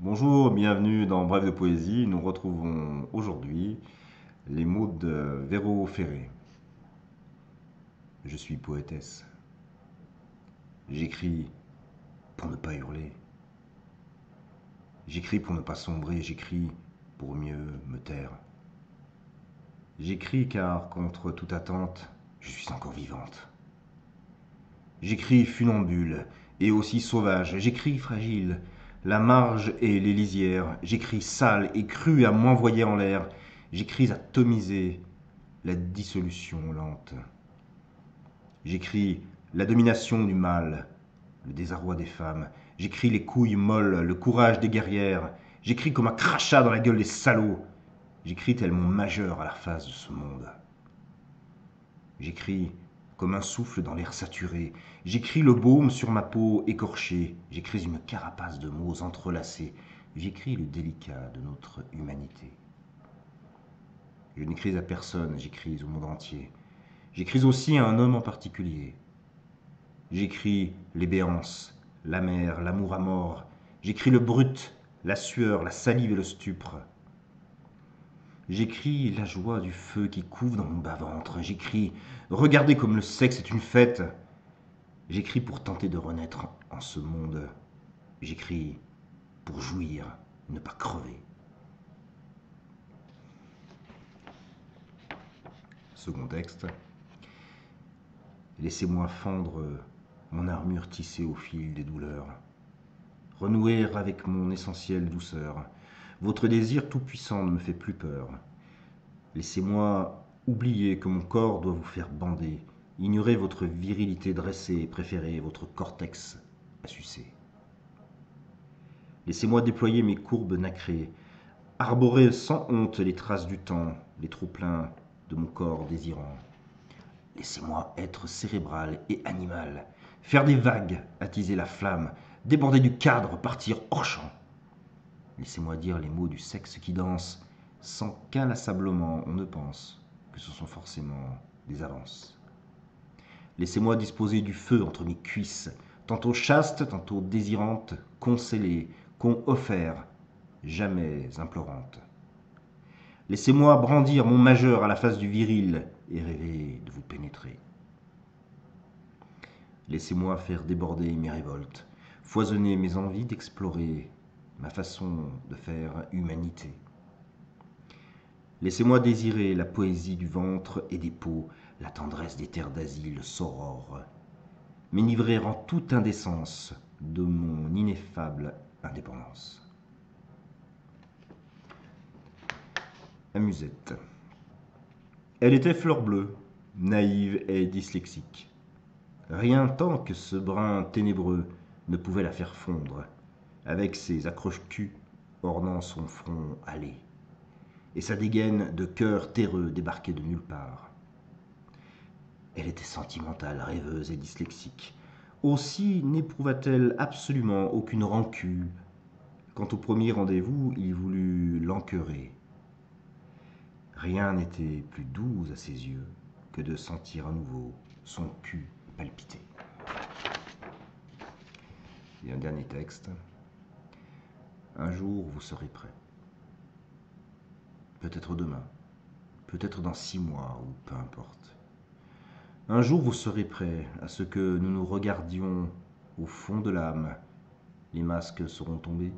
Bonjour, bienvenue dans Bref de Poésie. Nous retrouvons aujourd'hui les mots de Véro Ferré. Je suis poétesse. J'écris pour ne pas hurler. J'écris pour ne pas sombrer. J'écris pour mieux me taire. J'écris car, contre toute attente, je suis encore vivante. J'écris funambule et aussi sauvage. J'écris fragile, la marge et les lisières. J'écris sale et cru à m'envoyer en l'air. J'écris atomisé, la dissolution lente. J'écris la domination du mal, le désarroi des femmes. J'écris les couilles molles, le courage des guerrières. J'écris comme un crachat dans la gueule des salauds. J'écris tel mon majeur à la face de ce monde. J'écris comme un souffle dans l'air saturé. J'écris le baume sur ma peau écorchée. J'écris une carapace de mots entrelacés. J'écris le délicat de notre humanité. Je n'écris à personne, j'écris au monde entier. J'écris aussi à un homme en particulier. J'écris les béances, la mer, l'amour à mort. J'écris le brut, la sueur, la salive et le stupre. J'écris la joie du feu qui couve dans mon bas-ventre. J'écris « Regardez comme le sexe est une fête !» J'écris pour tenter de renaître en ce monde. J'écris pour jouir, ne pas crever. Second texte. Laissez-moi fendre mon armure tissée au fil des douleurs. Renouer avec mon essentielle douceur. Votre désir tout-puissant ne me fait plus peur. Laissez-moi oublier que mon corps doit vous faire bander. Ignorez votre virilité dressée et préférez votre cortex à sucer. Laissez-moi déployer mes courbes nacrées. Arborer sans honte les traces du temps, les trop-pleins de mon corps désirant. Laissez-moi être cérébral et animal, faire des vagues, attiser la flamme, déborder du cadre, partir hors champ. Laissez-moi dire les mots du sexe qui danse, sans qu'inlassablement on ne pense que ce sont forcément des avances. Laissez-moi disposer du feu entre mes cuisses, tantôt chaste, tantôt désirante, concélée, qu'ont offert, jamais implorante. Laissez-moi brandir mon majeur à la face du viril et rêver de vous pénétrer. Laissez-moi faire déborder mes révoltes, foisonner mes envies d'explorer ma façon de faire humanité. Laissez-moi désirer la poésie du ventre et des peaux, la tendresse des terres d'asile sorores, m'enivrer en toute indécence de mon ineffable indépendance. Amusette. Elle était fleur bleue, naïve et dyslexique. Rien tant que ce brin ténébreux ne pouvait la faire fondre, avec ses accroche-culs ornant son front hâlé, et sa dégaine de cœur terreux débarqué de nulle part. Elle était sentimentale, rêveuse et dyslexique. Aussi n'éprouva-t-elle absolument aucune rancune quand au premier rendez-vous il voulut l'enqueurer. Rien n'était plus doux à ses yeux que de sentir à nouveau son cul palpiter. Et un dernier texte. Un jour vous serez prêt. Peut-être demain, peut-être dans 6 mois, ou peu importe. Un jour vous serez prêt à ce que nous nous regardions au fond de l'âme. Les masques seront tombés,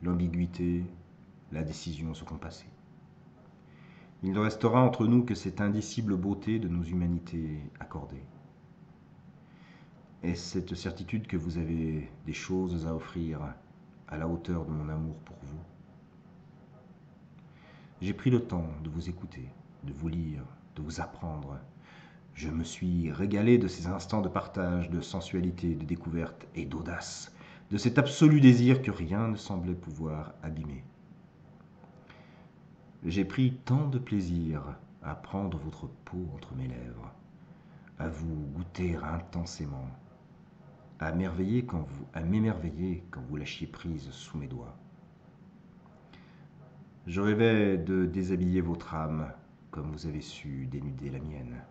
l'ambiguïté, la décision seront passées. Il ne restera entre nous que cette indicible beauté de nos humanités accordées. Est-ce cette certitude que vous avez des choses à offrir à la hauteur de mon amour pour vous? J'ai pris le temps de vous écouter, de vous lire, de vous apprendre. Je me suis régalé de ces instants de partage, de sensualité, de découverte et d'audace, de cet absolu désir que rien ne semblait pouvoir abîmer. J'ai pris tant de plaisir à prendre votre peau entre mes lèvres, à vous goûter intensément, à m'émerveiller quand vous lâchiez prise sous mes doigts. Je rêvais de déshabiller votre âme comme vous avez su dénuder la mienne.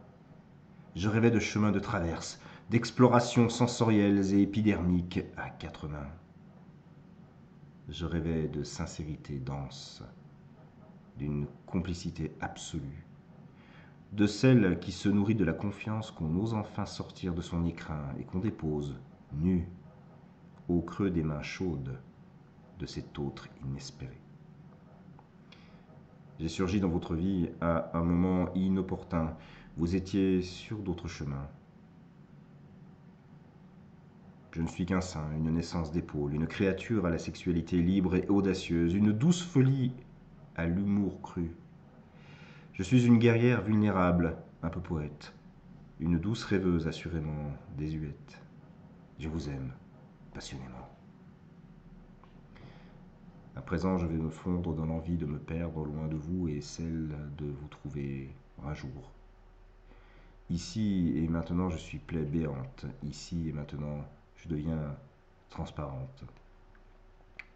Je rêvais de chemins de traverse, d'explorations sensorielles et épidermiques à 4 mains. Je rêvais de sincérité dense, d'une complicité absolue, de celle qui se nourrit de la confiance qu'on ose enfin sortir de son écrin et qu'on dépose, nu, au creux des mains chaudes de cet autre inespéré. J'ai surgi dans votre vie à un moment inopportun. Vous étiez sur d'autres chemins. Je ne suis qu'un saint, une naissance d'épaule, une créature à la sexualité libre et audacieuse, une douce folie à l'humour cru. Je suis une guerrière vulnérable, un peu poète, une douce rêveuse assurément désuète. Je vous aime passionnément. À présent, je vais me fondre dans l'envie de me perdre loin de vous et celle de vous trouver un jour. Ici et maintenant, je suis plaie béante. Ici et maintenant, je deviens transparente.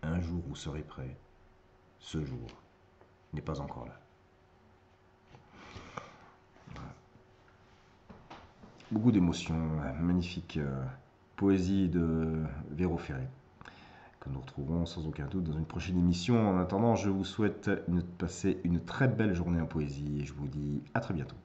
Un jour, vous serez prêt. Ce jour n'est pas encore là. Beaucoup d'émotions, magnifique poésie de Véro Ferré, que nous retrouverons sans aucun doute dans une prochaine émission. En attendant, je vous souhaite de passer une très belle journée en poésie et je vous dis à très bientôt.